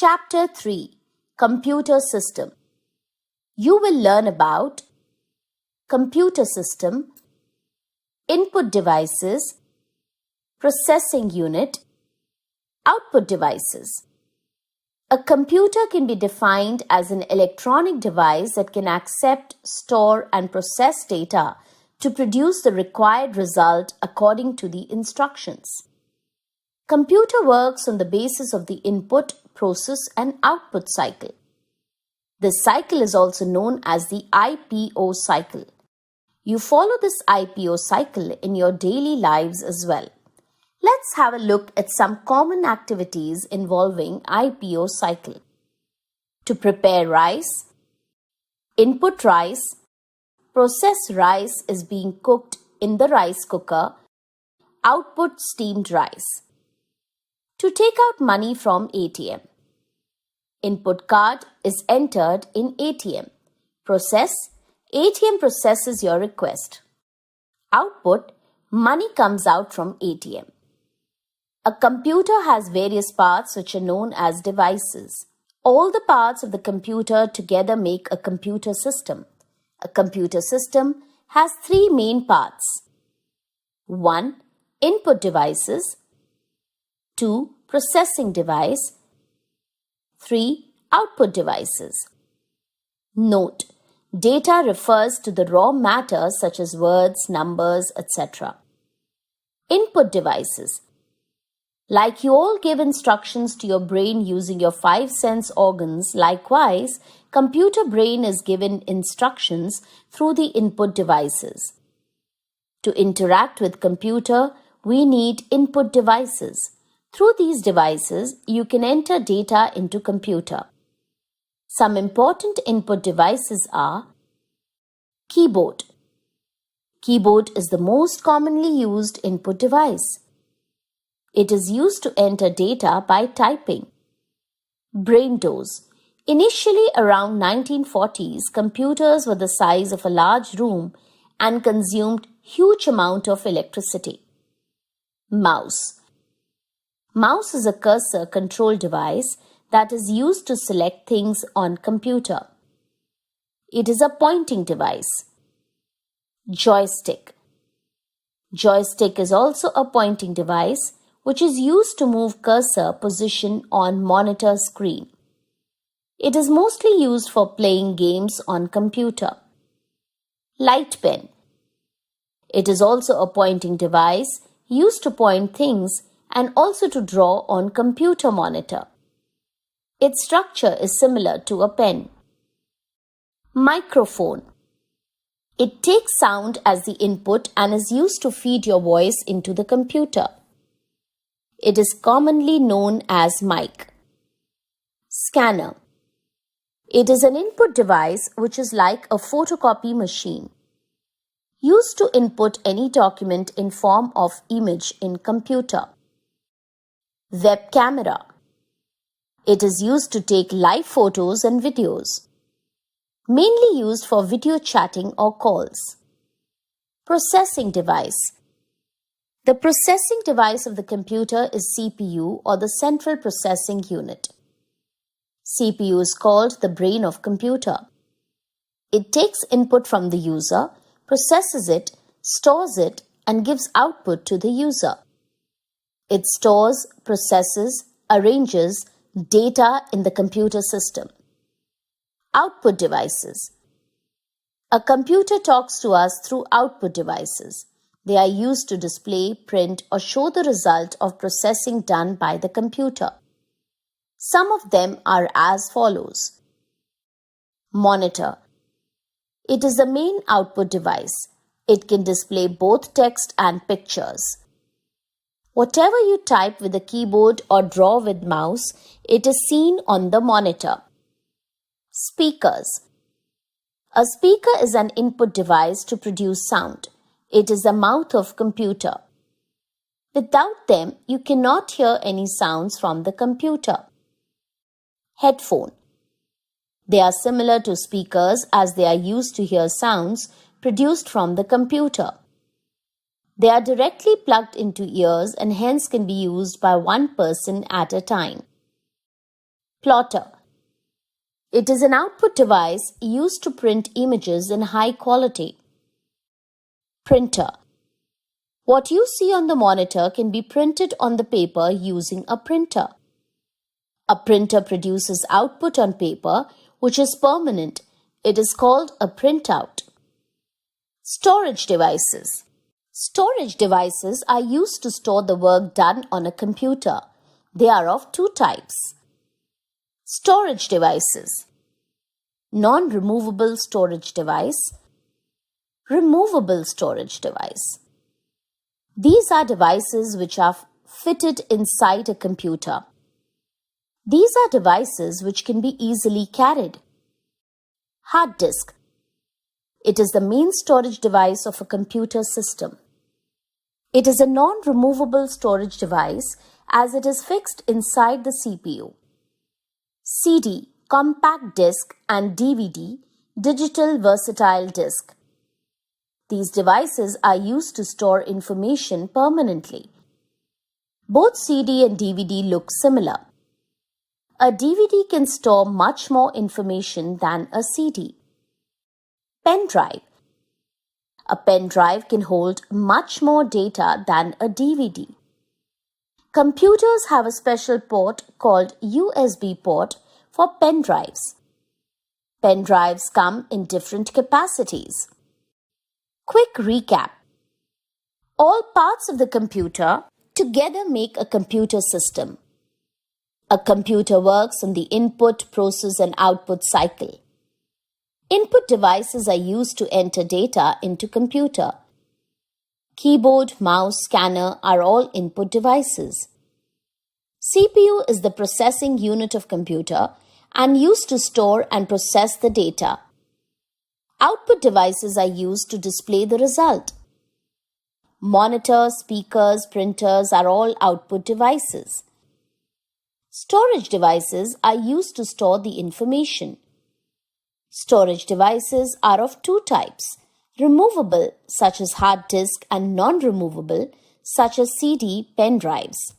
Chapter 3 Computer System. You will learn about computer system, input devices, processing unit, output devices. A computer can be defined as an electronic device that can accept, store, and process data to produce the required result according to the instructions. Computer works on the basis of the input, process, and output cycle. This cycle is also known as the IPO cycle. You follow this IPO cycle in your daily lives as well. Let's have a look at some common activities involving IPO cycle. To prepare rice, input rice, process rice is being cooked in the rice cooker, output steamed rice. To take out money from ATM. Input card is entered in ATM. Process, ATM processes your request. Output, money comes out from ATM. A computer has various parts which are known as devices. All the parts of the computer together make a computer system. A computer system has three main parts. 1. Input devices. 2. Processing device. 3. Output devices. Note: data refers to the raw matter such as words, numbers, etc. Input devices. Like you all give instructions to your brain using your 5 sense organs, likewise, computer brain is given instructions through the input devices. To interact with computer, we need input devices. Through these devices, you can enter data into computer. Some important input devices are keyboard. Keyboard is the most commonly used input device. It is used to enter data by typing. Brain doors. Initially around 1940s, computers were the size of a large room and consumed huge amount of electricity. Mouse. Mouse is a cursor control device that is used to select things on computer. It is a pointing device. Joystick. Joystick is also a pointing device which is used to move cursor position on monitor screen. It is mostly used for playing games on computer. Light pen. It is also a pointing device used to point things and also to draw on computer monitor. Its structure is similar to a pen. Microphone. It takes sound as the input and is used to feed your voice into the computer. It is commonly known as mic. Scanner. It is an input device which is like a photocopy machine, used to input any document in form of image in computer. Web camera. It is used to take live photos and videos, mainly used for video chatting or calls. Processing device. The processing device of the computer is CPU or the central processing unit. CPU is called the brain of computer. It takes input from the user, processes it, stores it, and gives output to the user. It stores, processes, arranges data in the computer system. Output devices. A computer talks to us through output devices. They are used to display, print, or show the result of processing done by the computer. Some of them are as follows. Monitor. It is the main output device. It can display both text and pictures. Whatever you type with a keyboard or draw with mouse, it is seen on the monitor. Speakers. A speaker is an input device to produce sound. It is the mouth of computer. Without them, you cannot hear any sounds from the computer. Headphone. They are similar to speakers as they are used to hear sounds produced from the computer. They are directly plugged into ears and hence can be used by one person at a time. Plotter. It is an output device used to print images in high quality. Printer. What you see on the monitor can be printed on the paper using a printer. A printer produces output on paper which is permanent. It is called a printout. Storage devices. Storage devices are used to store the work done on a computer. They are of two types. Storage devices. Non-removable storage device. Removable storage device. These are devices which are fitted inside a computer. These are devices which can be easily carried. Hard disk. It is the main storage device of a computer system. It is a non-removable storage device as it is fixed inside the CPU. CD, compact disc, and DVD, digital versatile disc. These devices are used to store information permanently. Both CD and DVD look similar. A DVD can store much more information than a CD. Pen drive. A pen drive can hold much more data than a DVD. Computers have a special port called USB port for pen drives. Pen drives come in different capacities. Quick recap. All parts of the computer together make a computer system. A computer works on the input, process, and output cycle. Input devices are used to enter data into computer. Keyboard, mouse, scanner are all input devices. CPU is the processing unit of computer and used to store and process the data. Output devices are used to display the result. Monitors, speakers, printers are all output devices. Storage devices are used to store the information. Storage devices are of two types, removable such as hard disk and non-removable such as CD pen drives.